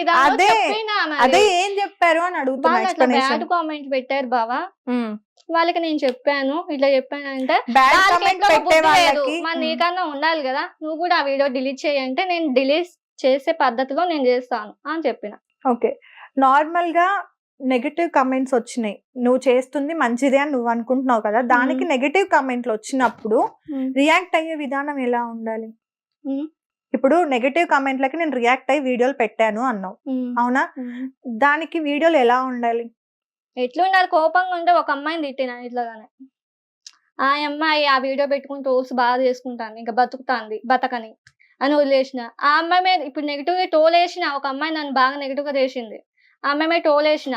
విధానం చెప్పినా అదే ఏం చెప్పారు అని అడుగుతున్నా. బ్యాడ్ కామెంట్ పెట్టారు బావా, వాళ్ళకి నేను చెప్పాను ఇట్లా చెప్పానంటే నీకన్నా ఉండాలి కదా, నువ్వు కూడా ఆ వీడియో డిలీట్ చేయంటే నేను డిలీట్ చేసే పద్ధతిలో నేను చేస్తాను అని చెప్పిన. ఓకే, నార్మల్ గా నెగటివ్ కమెంట్స్ వచ్చినాయి, నువ్వు చేస్తుంది మంచిదే అని నువ్వు అనుకుంటున్నావు కదా, దానికి నెగటివ్ కమెంట్లు వచ్చినప్పుడు రియాక్ట్ అయ్యే విధానం ఎలా ఉండాలి? ఇప్పుడు నెగటివ్ కమెంట్లకి నేను రియాక్ట్ అయ్యి వీడియోలు పెట్టాను అన్నావు, అవునా? దానికి వీడియోలు ఎలా ఉండాలి? ఎట్లా ఉండాలి? కోపంగా ఉంటే ఒక అమ్మాయిని తిట్టినా ఇట్లాగానే, ఆ అమ్మాయి ఆ వీడియో పెట్టుకుని ట్రోల్స్ బాగా చేసుకుంటాను ఇంకా బతకని అని వదిలేసిన. ఆ అమ్మాయి మీద ఇప్పుడు నెగిటివ్ గా టోల్ వేసిన, ఒక అమ్మాయి నన్ను బాగా నెగిటివ్ గా చేసింది, ఆ అమ్మాయి మీద టోల్ వేసిన,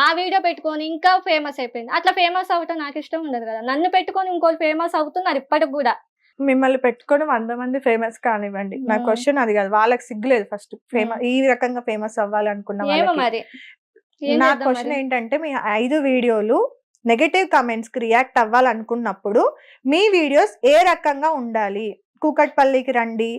ఆ వీడియో పెట్టుకొని ఇంకా ఫేమస్ అయిపోయింది. అట్లా ఫేమస్ అవటం నాకు ఇష్టం ఉండదు కదా, నన్ను పెట్టుకొని ఇంకోటి ఫేమస్ అవుతున్నారు ఇప్పటికి కూడా. మిమ్మల్ని పెట్టుకొని 100 మంది ఫేమస్ కానివ్వండి, నా క్వశ్చన్ అది కాదు, వాళ్ళకి సిగ్గులేదు ఫస్ట్ ఫేమస్ ఈ రకంగా ఫేమస్ అవ్వాలనుకున్న మరి. నా క్వశ్చన్ ఏంటంటే, మీ 5 వీడియోలు నెగటివ్ కమెంట్స్ కి రియాక్ట్ అవ్వాలనుకున్నప్పుడు మీ వీడియోస్ ఏ రకంగా ఉండాలి? కూకట్పల్లికి రండి,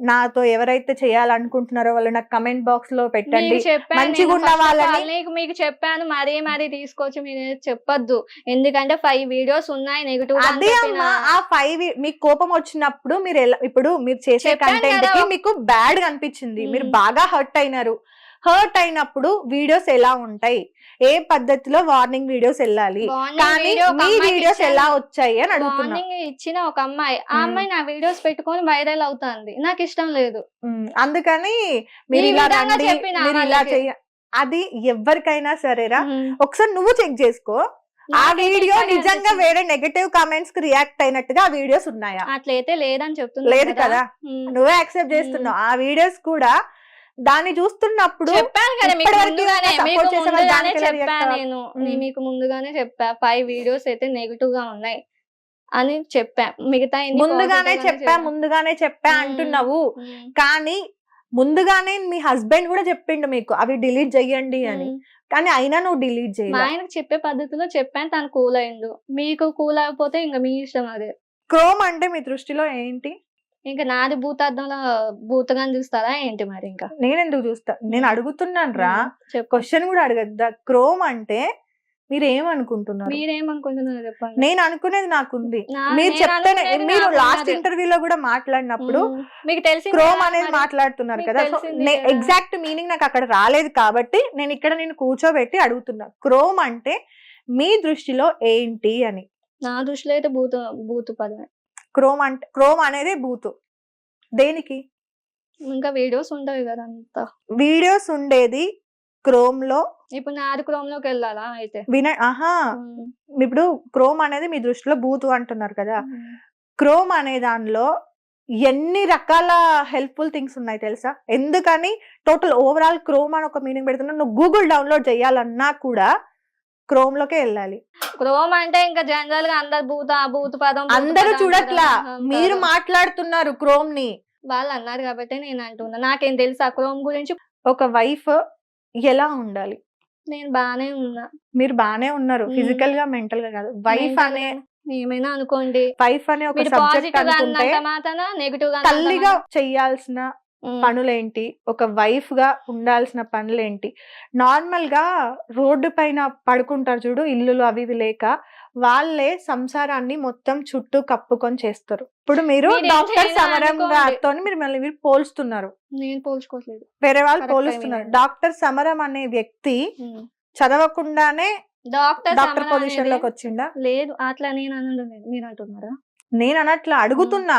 నాతో ఎవరైతే చేయాలనుకుంటున్నారో వాళ్ళు నాకు కమెంట్ బాక్స్ లో పెట్టండి, మంచిగా ఉన్న వాళ్ళని మీకు చెప్పాను, మరీ తీసుకొచ్చి మీరు చెప్పొద్దు, ఎందుకంటే 5 వీడియోస్ ఉన్నాయి నెగటివ్. అదే అమ్మా, ఆ 5 మీకు కోపం వచ్చినప్పుడు మీరు ఇప్పుడు మీరు చేసే కంటెంట్ కి మీకు బ్యాడ్ గా అనిపించింది, మీరు బాగా హర్ట్ అయినారు. హర్ట్ అయినప్పుడు వీడియోస్ ఎలా ఉంటాయి, ఏ పద్ధతిలో వార్నింగ్ వీడియోస్ వెళ్ళాలి, కానీ మీ వీడియోస్ ఎలా వచ్చాయి అని అడుగుతున్నా. ఇచ్చిన ఒక అమ్మాయి, ఆ అమ్మాయి నా వీడియోస్ పెట్టుకొని వైరల్ అవుతుంది, నాకు ఇష్టం లేదు, అందుకని మీరు ఇలా రండి, మీరు ఇలా చెయ్య. అది ఎవరికైనా సరేరా, ఒకసారి నువ్వు చెక్ చేసుకో, ఆ వీడియో నిజంగా వేరే నెగటివ్ కామెంట్స్ కి రియాక్ట్ అయినట్టుగా ఆ వీడియోస్ ఉన్నాయా? అట్లయితే లేదని చెప్తున్నా. లేదు కదా, నువ్వే యాక్సెప్ట్ చేస్తున్నావు. ఆ వీడియోస్ కూడా దాన్ని చూస్తున్నప్పుడు చెప్పాను కదా, మీకు ముందుగానే చెప్పా 5 వీడియోస్ అయితే నెగిటివ్ గా ఉన్నాయి అని చెప్పా, మిగతా ముందుగానే చెప్పా అంటున్నావు. కానీ ముందుగానే మీ హస్బెండ్ కూడా చెప్పిండు మీకు అవి డిలీట్ చెయ్యండి అని, కానీ అయినా నువ్వు డిలీట్ చేయాలి. ఆయనకు చెప్పే పద్ధతిలో చెప్పాను, తను కూల్ అయిండు. మీకు కూల్ అయిపోతే ఇంకా మీ ఇష్టం. అదే క్రోమ్ అంటే మీ దృష్టిలో ఏంటి? ఇంకా నాది భూతార్థంలో భూతగాని చూస్తారా ఏంటి? మరి ఇంకా నేనెందుకు చూస్తా, నేను అడుగుతున్నాను రా, క్వశ్చన్ కూడా అడగద్దా? క్రోమ్ అంటే మీరు ఏమనుకుంటున్నారు? మీరేమనుకుంటున్నారు చెప్పండి. నేను అనుకునేది నాకుంది, మీరు చెప్తేనే. మీరు లాస్ట్ ఇంటర్వ్యూలో కూడా మాట్లాడినప్పుడు మీకు తెలిసి క్రోమ్ అనేది మాట్లాడుతున్నారు కదా, ఎగ్జాక్ట్ మీనింగ్ నాకు అక్కడ రాలేదు కాబట్టి నేను ఇక్కడ నేను కూర్చోబెట్టి అడుగుతున్నా, క్రోమ్ అంటే మీ దృష్టిలో ఏంటి అని. నా దృష్టిలో అయితే భూతు పదమే. క్రోమ్ అనేది బూతు. దేనికి? ఇంకా వీడియోస్ ఉండవు కదా, అంతా వీడియోస్ ఉండేది క్రోమ్ లో. ఇప్పుడు నాది క్రోమ్ లోకి వెళ్ళాలా అయితే? ఇప్పుడు క్రోమ్ అనేది మీ దృష్టిలో బూతు అంటున్నారు కదా, క్రోమ్ అనే దానిలో ఎన్ని రకాల హెల్ప్ఫుల్ థింగ్స్ ఉన్నాయి తెలుసా? ఎందుకని టోటల్ ఓవరాల్ క్రోమ్ అని ఒక మీనింగ్ పెడుతున్నా, నువ్వు గూగుల్ డౌన్లోడ్ చేయాలన్నా కూడా క్రోమ్ లోకే వెళ్ళాలి. క్రోమ్ అంటే ఇంకా జనరల్ గా అందరు భూత పదం అందరూ చూడట్లా, మీరు మాట్లాడుతున్నారు క్రోమ్ ని. వాళ్ళు అన్నారు కాబట్టి నేను అంటున్నా, నాకేం తెలుసు ఆ క్రోమ్ గురించి. ఒక వైఫ్ ఎలా ఉండాలి? నేను బానే ఉన్నా. మీరు బానే ఉన్నారు, ఫిజికల్ గా మెంటల్ గా కాదు. వైఫ్ అనే ఏమైనా అనుకోండి, వైఫ్ అనే ఒక సబ్జెక్ట్ అనుకుంటే నెగటివ్ గా తల్లిగా చెయ్యాల్సిన పనులేంటి, ఒక వైఫ్ గా ఉండాల్సిన పనులేంటి? నార్మల్ గా రోడ్డు పైన పడుకుంటారు చూడు, ఇల్లులు అవి లేక, వాళ్ళే సంసారాన్ని మొత్తం చుట్టూ కప్పుకొని చేస్తారు. ఇప్పుడు మీరు డాక్టర్ సమరం గారితో మీరు పోల్స్తున్నారు. నేను పోల్చుకోవట్లేదు, వేరే వాళ్ళు పోలుస్తున్నారు. డాక్టర్ సమరం అనే వ్యక్తి చదవకుండానే డాక్టర్ పొజిషన్ లోకి వచ్చిందా? లేదు, అట్లా నేను అనలేదు, మీరు అంటున్నారా? నేను అనట్లా, అడుగుతున్నా.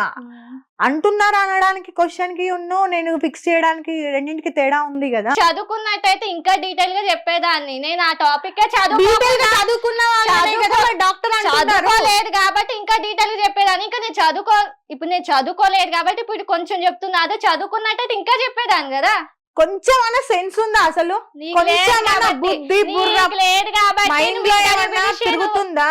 అంటున్నారా అనడానికి క్వశ్చన్ కి నేను ఫిక్స్ చేయడానికి రెండింటికి తేడా ఉంది కదా. చదువుకున్నట్టయితే ఇంకా డీటెయిల్ గా చెప్పేదాన్ని. నేను ఆ టాపిక్ చదువుకోలేదు కాబట్టి ఇంకా డీటెయిల్ గా చెప్పేదాన్ని. ఇంకా నేను చదువుకోలేదు కాబట్టి ఇప్పుడు కొంచెం చెప్తున్నా. అదే చదువుకున్నట్టయితే ఇంకా చెప్పేదాన్ని కదా. కొంచెం అన్న సెన్స్ ఉందా అసలు? తిరుగుతుందా?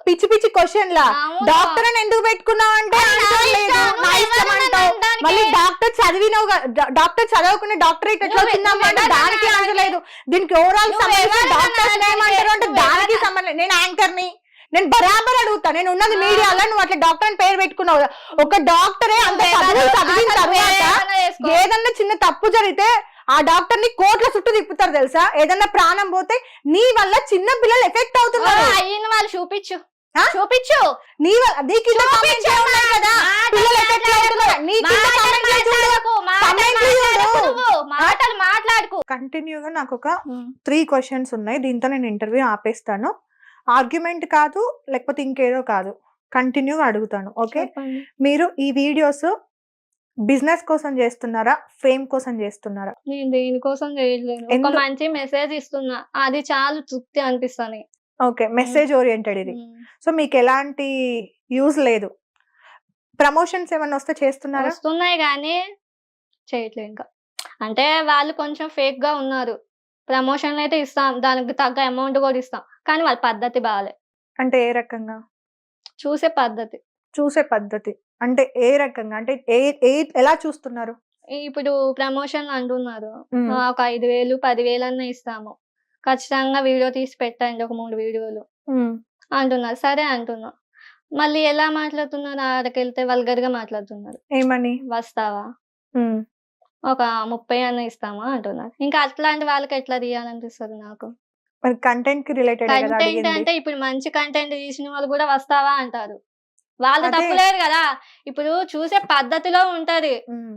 పిచ్చి పిచ్చి క్వశ్చన్ లా డాక్టర్ అని ఎందుకు పెట్టుకున్నావు అంటే మళ్ళీ డాక్టర్ చదివినావు, డాక్టర్ చదవకుండా డాక్టరేట్ ఎట్లా వచ్చిందంటే దానికి ఆన్సర్ లేదు. దీనికి ఓవరాల్ డాక్టర్ ఏమంటారు అంటే దానికి సంబంధం. నేను యాంకర్ ని, నేను బరాబర్ అడుగుతా. నేను ఉన్నది మీడియాలో, నువ్వు అట్లా డాక్టర్ అని పేరు పెట్టుకున్నావు. ఒక డాక్టరే అంత చదివిన తర్వాత తప్పు జరిగితే ఆ డాక్టర్ ని కోట్ల చుట్టూ తిప్పుతారు తెలుసా. ఏదన్నా ప్రాణం పోతే నీ వల్ల చిన్న పిల్లలు ఎఫెక్ట్ అవుతున్నారు. అయిన వాళ్ళు చూపించు ఆ? చూపించు నీ వల్ల నీ కింద comments ఏ ఉన్నాయి కదా, పిల్లలు ఎఫెక్ట్ అవుతున్నారు. నీ కింద comments ఏ చూడు. మాటలు మాట్లాడుకు. కంటిన్యూగా నాకు ఒక 3 క్వశ్చన్స్ ఉన్నాయి. దీంతో నేను ఇంటర్వ్యూ ఆపేస్తాను. ఆర్గ్యుమెంట్ కాదు, లేకపోతే ఇంకేదో కాదు, కంటిన్యూగా అడుగుతాను. ఓకే, మీరు ఈ వీడియోస్ బిజినెస్ కోసం చేస్తున్నారా, ఫేమ్ కోసం చేస్తున్నారా? నేను దేనికోసం చేయట్లేదు, ఒక మంచి మెసేజ్ ఇస్తున్నా, అది చాలు తృప్తి అనిపిస్తాను. ఓకే, మెసేజ్ ఓరియంటెడ్ ఇది. సో మీకు ఎలాంటి యూజ్ లేదు. ప్రమోషన్స్ ఏమైనా వస్తే చేస్తున్నారా? వస్తున్నాయి కానీ చేయట్లేదు ఇంకా. అంటే వాళ్ళు కొంచెం ఫేక్ గా ఉన్నారు. ప్రమోషన్లు అయితే ఇస్తాం, దానికి తగ్గ అమౌంట్ కూడా ఇస్తాం, కానీ వాళ్ళ పద్ధతి బాగాలే. అంటే ఏ రకంగా? చూసే పద్ధతి అంటే ఏ రకంగా? అంటే ఎలా చూస్తున్నారు? ఇప్పుడు ప్రమోషన్ అంటున్నారు, ఒక 5,000 10,000 అన్న ఇస్తాము, ఖచ్చితంగా వీడియో తీసి పెట్టండి, ఒక 3 వీడియోలు అంటున్నారు. సరే అంటున్నా, మళ్ళీ ఎలా మాట్లాడుతున్నారు, ఆడకెళ్తే వల్గర్ గా మాట్లాడుతున్నారు. ఏమని? వస్తావా, ఒక 30 అన్న ఇస్తామా అంటున్నారు. ఇంకా అట్లాంటి వాళ్ళకి ఎట్లా తీయాలనిపిస్తుంది నాకు. మరి కంటెంట్ కి రిలేటెడ్ కంటెంట్ అంటే ఇప్పుడు మంచి కంటెంట్ తీసిన వాళ్ళు కూడా వస్తావా అంటారు. వాళ్ళ తప్పులేదు కదా, ఇప్పుడు చూసే పద్ధతిలో ఉంటది,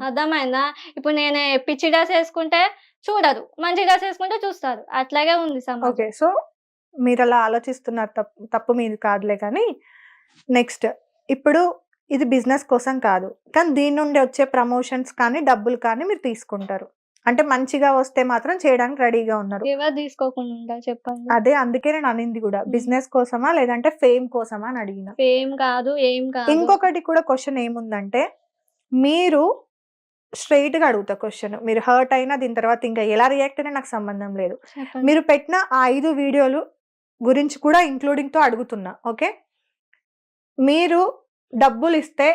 అర్థమైందా? ఇప్పుడు నేను పిచ్చి డ్రెస్ వేసుకుంటే చూడరు, మంచి డ్రెస్ వేసుకుంటే చూస్తారు, అట్లాగే ఉంది సమాజం. ఓకే, సో మీరు అలా ఆలోచిస్తున్నారు, తప్పు మీది కాదులే. కానీ నెక్స్ట్, ఇప్పుడు ఇది బిజినెస్ కోసం కాదు, కానీ దీని నుండి వచ్చే ప్రమోషన్స్ కానీ డబ్బులు కానీ మీరు తీసుకుంటారు. అంటే మంచిగా వస్తే మాత్రం చేయడానికి రెడీగా ఉన్నారు. ఎవరు తీసుకోకుండా చెప్పండి. అదే అందుకే నేను అనింది కూడా, బిజినెస్ కోసమా లేదంటే ఫేమ్ కోసమా అని అడిగిన. ఫేమ్ కాదు, ఏం కాదు. ఇంకొకటి కూడా క్వశ్చన్ ఏముందంటే, మీరు స్ట్రైట్ గా అడుగుతా క్వశ్చన్, మీరు హర్ట్ అయినా దీని తర్వాత ఇంకా ఎలా రియాక్ట్ అయినా నాకు సంబంధం లేదు. మీరు పెట్టిన ఆ 5 వీడియోలు గురించి కూడా ఇంక్లూడింగ్ తో అడుగుతున్నా. ఓకే, మీరు డబ్బులు ఇస్తే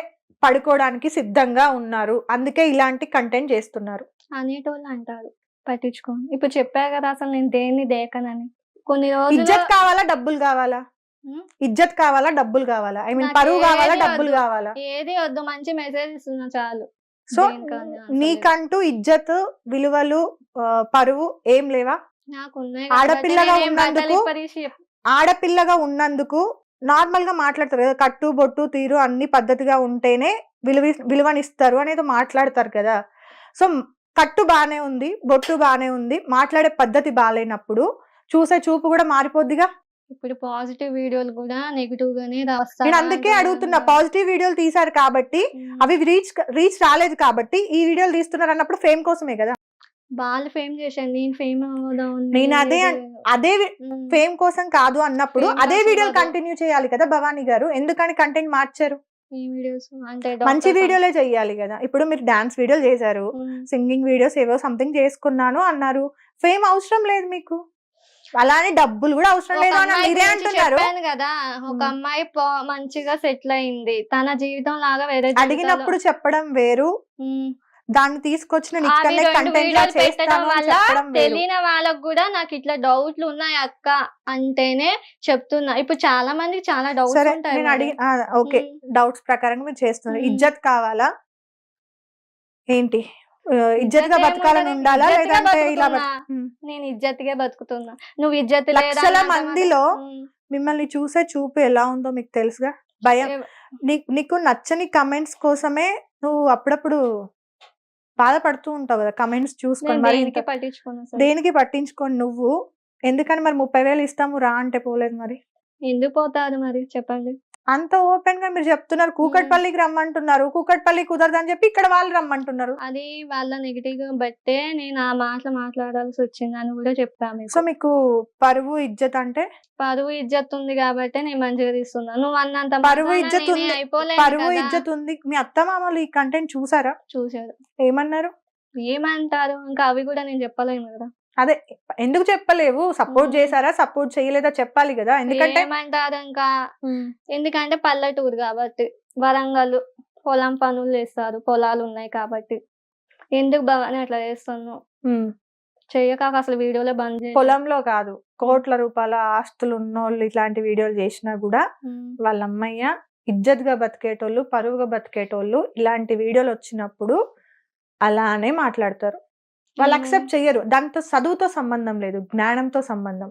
పడుకోవడానికి సిద్ధంగా ఉన్నారు, అందుకే ఇలాంటి కంటెంట్ చేస్తున్నారు అనేటోళ్ళు అంటారు, పట్టించుకోండి. ఇప్పుడు చెప్పా కదా అసలు నేను దేన్ని దేకనని. కొన్ని రోజులు ఇజ్జత్ కావాలా డబ్బులు కావాలా? ఇజ్జత్ కావాలా డబ్బులు కావాలా? ఐ మీన్ పరువు కావాలా డబ్బులు కావాలా? ఏది వద్దు, మంచి మెసేజ్ ఇస్తున్నా చాలు. సో నీకంటూ ఇజ్జత్, విలువలు, పరువు ఏం లేవా? నాకున్నాయి. ఆడపిల్లగా ఉన్నందుకు నార్మల్ గా మాట్లాడతారు కదా, కట్టు బొట్టు తీరు అన్ని పద్ధతిగా ఉంటేనే విలువనిస్తారు అనేది మాట్లాడతారు కదా. సో కట్టు బానే ఉంది, బొట్టు బానే ఉంది, మాట్లాడే పద్ధతి బాగాలేనప్పుడు చూసే చూపు కూడా మారిపోద్దిగా. ఇప్పుడు పాజిటివ్ వీడియోలు కూడా నెగిటివ్ గానే రాస్తారు. నేను అందుకే అడుగుతున్నా, పాజిటివ్ వీడియోలు తీసారు కాబట్టి, అవి రీచ్ రాలేదు కాబట్టి ఈ వీడియోలు తీస్తున్నారు అన్నప్పుడు ఫేమ్ కోసమే కదా. వాళ్ళు ఫేమ్ చేశాను, నేను ఫేమ్ అవుదాం. నేను అదే ఫేమ్ కోసం కాదు అన్నప్పుడు అదే వీడియోలు కంటిన్యూ చేయాలి కదా భవానీ గారు. ఎందుకని కంటెంట్ మార్చారు? ఈ వీడియోస్ అంటే మంచి వీడియోలే చెయ్యాలి కదా. ఇప్పుడు మీరు డాన్స్ వీడియోలు చేశారు, సింగింగ్ వీడియోస్ ఏవో సంథింగ్ చేసుకున్నాను అన్నారు, ఫేమ్ అవసరం లేదు మీకు, అలానే డబ్బులు కూడా అవసరం లేదు అని మీరే అంటున్నారు కదా. ఒక అమ్మాయి మంచిగా సెటిల్ అయింది, తన జీవితం లాగా వేరే అడిగినప్పుడు చెప్పడం వేరు, దాన్ని తీసుకొచ్చిన తెలియని వాళ్ళకు కూడా నాకు ఇట్లా డౌట్లు ఉన్నాయి అక్క అంటేనే చెప్తున్నా. ఇప్పుడు చాలా మందికి చాలా డౌట్స్ ఉంటాయి. ఓకే, డౌట్స్ ప్రకారంగా మీరు చేస్తున్నారు. ఇజ్జత్ కావాలా ఏంటి? ఇజ్జత్ గా బతకాలని ఉండాలా లేదంటే ఇలా? నేను ఇజ్జత్గా బతుకుతున్నా, నువ్వు ఇజ్జత్ లక్షల మందిలో మిమ్మల్ని చూసే చూపు ఎలా ఉందో మీకు తెలుసుగా. భయం, నీకు నచ్చని కమెంట్స్ కోసమే నువ్వు అప్పుడప్పుడు బాధపడుతూ ఉంటావు కదా కమెంట్స్ చూసుకొని. మరి దేనికి పట్టించుకొని నువ్వు ఎందుకని మరి 30,000 ఇస్తాము రా అంటే పోలేదు? మరి ఎందుకు పోతారు మరి చెప్పండి. అంత ఓపెన్ గా మీరు చెప్తున్నారు, కూకట్పల్లికి రమ్మంటున్నారు, కూకట్పల్లి కుదరదని చెప్పి ఇక్కడ వాళ్ళు రమ్మంటున్నారు. అది వాళ్ళ నెగిటివ్ గా బట్టే నేను ఆ మాటలు మాట్లాడాల్సి వచ్చింది అని కూడా చెప్తాను. సో మీకు పరువు ఇజ్జత్ అంటే? పరువు ఇజ్జత్ ఉంది కాబట్టి నేను మంచిగా తీస్తున్నాను. నువ్వు అన్నంత పరువు ఇజ్జత్ ఉంది, పరువు ఇజ్జత్ ఉంది. మీ అత్తమామలు ఈ కంటెంట్ చూసారా? చూసారు. ఏమన్నారు? ఏమంటారు ఇంకా అవి కూడా నేను చెప్పలేను కదా. అదే ఎందుకు చెప్పలేవు? సపోర్ట్ చేశారా సపోర్ట్ చేయలేదా చెప్పాలి కదా. ఎందుకంటే ఏమంటారు ఇంకా, ఎందుకంటే పల్లెటూరు కాబట్టి, వరంగల్ పొలం పనులు చేస్తారు, పొలాలు ఉన్నాయి కాబట్టి ఎందుకు భవాని అట్లా చేస్తున్నావు చెయ్యక అసలు వీడియోలో బంద్ చేయి. పొలంలో కాదు, కోట్ల రూపాయల ఆస్తులు ఉన్నోళ్ళు ఇట్లాంటి వీడియోలు చేసినా కూడా వాళ్ళ అమ్మయ్య ఇజ్జత్ గా బతికేటోళ్ళు, పరువుగా బతికేటోళ్ళు ఇలాంటి వీడియోలు వచ్చినప్పుడు అలానే మాట్లాడతారు. వాళ్ళు అక్సెప్ట్ చెయ్యరు. దాంతో చదువుతో సంబంధం లేదు, జ్ఞానంతో సంబంధం.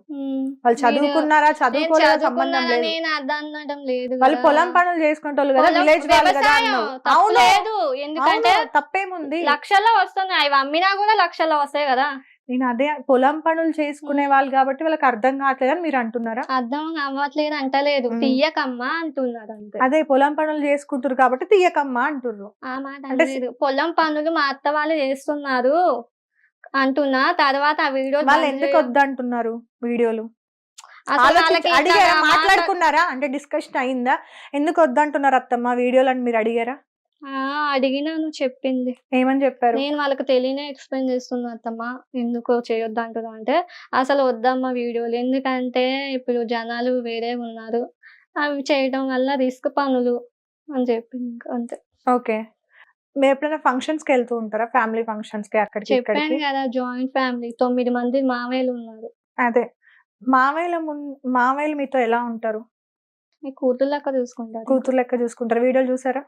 వాళ్ళు చదువుకున్నారా చదువుకోలేదా సంబంధం లేదు. నేను అర్థం అనడం లేదు వాళ్ళు పొలం పనులు చేసుకుంటారు కదా, విలేజ్ వాళ్ళు కదా అన్నావు. అవును, లేదు, ఎందుకంటే తప్పేముంది, లక్షల్లో వస్తున్నాయి, అవి అమ్మినా కూడా లక్షల్లో వస్తాయి కదా. నేను అదే పొలం పనులు చేసుకునే వాళ్ళు కాబట్టి వాళ్ళకి అర్థం కావట్లేదు అని మీరు అంటున్నారా? అర్థం అవ్వట్లేదు అంటలేదు, తీయకమ్మా అంటున్నారు అంతే. అదే పొలం పనులు చేసుకుంటారు కాబట్టి తీయకమ్మా అంటున్నారు. ఆ మాట అనలేదు. పొలం పనులు మా అత్త వాళ్ళు చేస్తున్నారు అంటున్నా. తర్వాత ఆ వీడియో వాళ్ళు ఎందుకు వద్దంటున్నారు వీడియోలు? అసలు వాళ్ళకి అడిగారా, ఇట్లా మాట్లాడుకున్నారా, అంటే డిస్కషన్ అయిందా ఎందుకు వద్దంటున్నారు అత్తమ్మ వీడియోలు అని మీరు అడిగారా? అడిగినాను, చెప్పింది. ఏమని చెప్పారు? నేను వాళ్ళకి తెలియనే ఎక్స్ప్లెయిన్ చేస్తున్నా, అత్తమ్మ ఎందుకో చేయొద్దు అంటున్నా అంటే, అసలు వద్దమ్మా వీడియోలు, ఎందుకంటే ఇప్పుడు జనాలు వేరే ఉన్నారు, అవి చేయడం వల్ల రిస్క్ పనులు అని చెప్పింది. ఇంకా అంతే. ఓకే, మీరు ఎప్పుడైనా ఫంక్షన్స్ కి వెళ్తూ ఉంటారా? ఫ్యామిలీ ఫంక్షన్స్ కి అక్కడికి చెప్పాను ఇక్కడికి? కదా, జాయింట్ ఫ్యామిలీ, 9 మంది మామయ్యలు ఉన్నారు. అదే మామయ్యలు మీతో ఎలా ఉంటారు? మీ కూతురు లెక్క చూసుకుంటారు. కూతురు లెక్క చూసుకుంటారు. వీడియోలు చూసారా?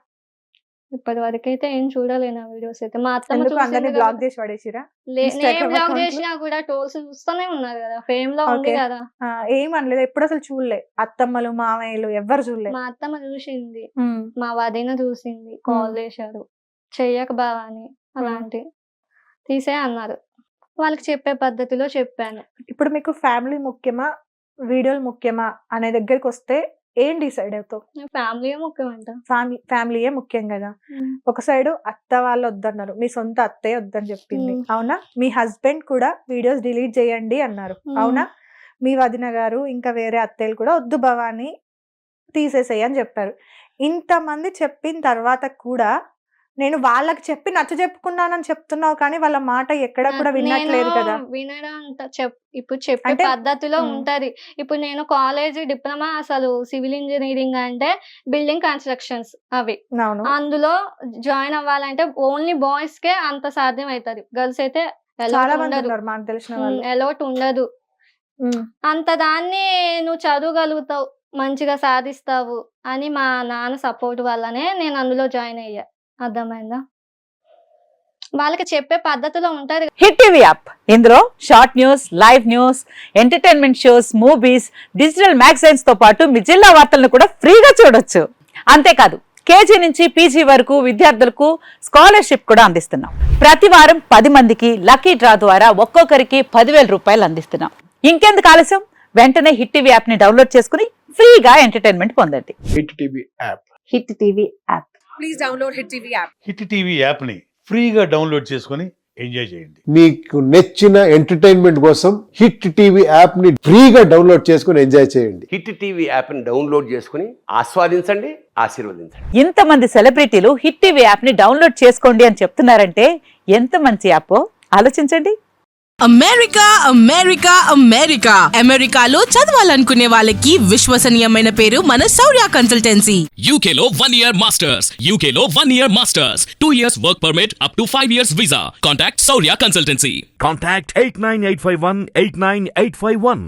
ఇప్పటి వరకు అయితే ఏం చూడలేను ఆ వీడియోస్ అయితే. మా అత్తమ్మ ఎందుకు అందరినీ చూసింది బ్లాక్ కదా. చేసి పడేసిరా? నేను Instagram బ్లాక్ account లో? చేసినా కూడా ట్రోల్స్ చూస్తూనే ఉన్నారు కదా, ఫేమ్ లో ఉంది Okay. కదా. ఏమనలేదు, ఎప్పుడు అసలు చూడలే అత్తమ్మలు మామయ్యలు ఎవ్వరు చూడలే. మా అత్తమ్మ చూసింది, మా వదిన చూసింది, కాల్ చేశారు, చెయ్యక బావా అని అలాంటి తీసే అన్నారు. వాళ్ళకి చెప్పే పద్ధతిలో చెప్పాను. ఇప్పుడు మీకు ఫ్యామిలీ ముఖ్యమా వీడియోలు ముఖ్యమా అనే దగ్గరికి వస్తే ఏం డిసైడ్ అవుతావు? ఫ్యామిలీ ముఖ్యం అంట. ఫ్యామిలీయే ముఖ్యం కదా. ఒక సైడ్ అత్త వాళ్ళు వద్దన్నారు, మీ సొంత అత్తయ్య వద్దని చెప్పింది, అవునా? మీ హస్బెండ్ కూడా వీడియోస్ డిలీట్ చేయండి అన్నారు, అవునా? మీ వదిన గారు ఇంకా వేరే అత్తయ్యలు కూడా వద్దు భవాని తీసేసేయి అని చెప్పారు. ఇంతమంది చెప్పిన తర్వాత కూడా నేను వాళ్ళకి చెప్పి నచ్చ చెప్పుకున్నానని చెప్తున్నావు, కానీ వాళ్ళ మాట ఎక్కడ కూడా వినట్లేదు కదా. వినడం ఇప్పుడు చెప్పే పద్ధతిలో ఉంటది. ఇప్పుడు నేను కాలేజ్ డిప్లొమా, అసలు సివిల్ ఇంజనీరింగ్ అంటే బిల్డింగ్ కన్స్ట్రక్షన్స్ అవి, అందులో జాయిన్ అవ్వాలంటే ఓన్లీ బాయ్స్ కే అంత సాధ్యం అవుతుంది, గర్ల్స్ అయితే చాలా మంది ఉన్నారు మాకు తెలిసిన వాళ్ళు. అలౌట్ ఉండదు. అంత దాన్ని నువ్వు చదవగలుగుతావు, మంచిగా సాధిస్తావు అని మా నాన్న సపోర్ట్ వల్లనే నేను అందులో జాయిన్ అయ్యా. అర్థమైందా? వాళ్ళకి చెప్పే పద్ధతిలో ఉంటది. హిట్ టీవీ యాప్, ఇందులో short news, live news, entertainment shows, movies, digital magazines తో పాటు మీ జిల్లా వార్తలను కూడా ఫ్రీగా చూడొచ్చు. అంతేకాదు, కేజీ నుంచి పీజీ వరకు విద్యార్థులకు స్కాలర్షిప్ కూడా అందిస్తున్నాం. ప్రతి వారం 10 మందికి లక్కీ డ్రా ద్వారా ఒక్కొక్కరికి 10,000 రూపాయలు అందిస్తున్నాం. ఇంకెందుకు ఆలస్యం, వెంటనే హిట్ టీవీ యాప్ ని డౌన్లోడ్ చేసుకుని ఫ్రీగా ఎంటర్టైన్మెంట్ పొందండి. Hit TV app. Hit TV app. Please download Hit TV app. Hit TV యాప్ని ఫ్రీగా డౌన్లోడ్ చేసుకొని ఎంజాయ్ చేయండి. మీకు నచ్చిన ఎంటర్టైన్మెంట్ కోసం హిట్ టీవీ యాప్ ని ఫ్రీగా డౌన్లోడ్ చేసుకుని ఎంజాయ్ చేయండి. హిట్ టీవీ యాప్ని డౌన్లోడ్ చేసుకుని ఆస్వాదించండి, ఆశీర్వదించండి. ఇంతమంది సెలబ్రిటీలు హిట్ టీవీ యాప్ ని డౌన్లోడ్ చేసుకోండి అని చెప్తున్నారంటే ఎంత మంచి యాప్ ఆలోచించండి. అమెరికా అమెరికా అమెరికా అమెరికాలో చదవాలనుకునే వాళ్ళకి విశ్వసనీయమైన పేరు మన శౌర్య కన్సల్టెన్సీ. UK లో 1 year masters. UK లో 1 year masters. 2 years work permit up to 5 years visa. Contact Saurya Consultancy. Contact 89851 89851.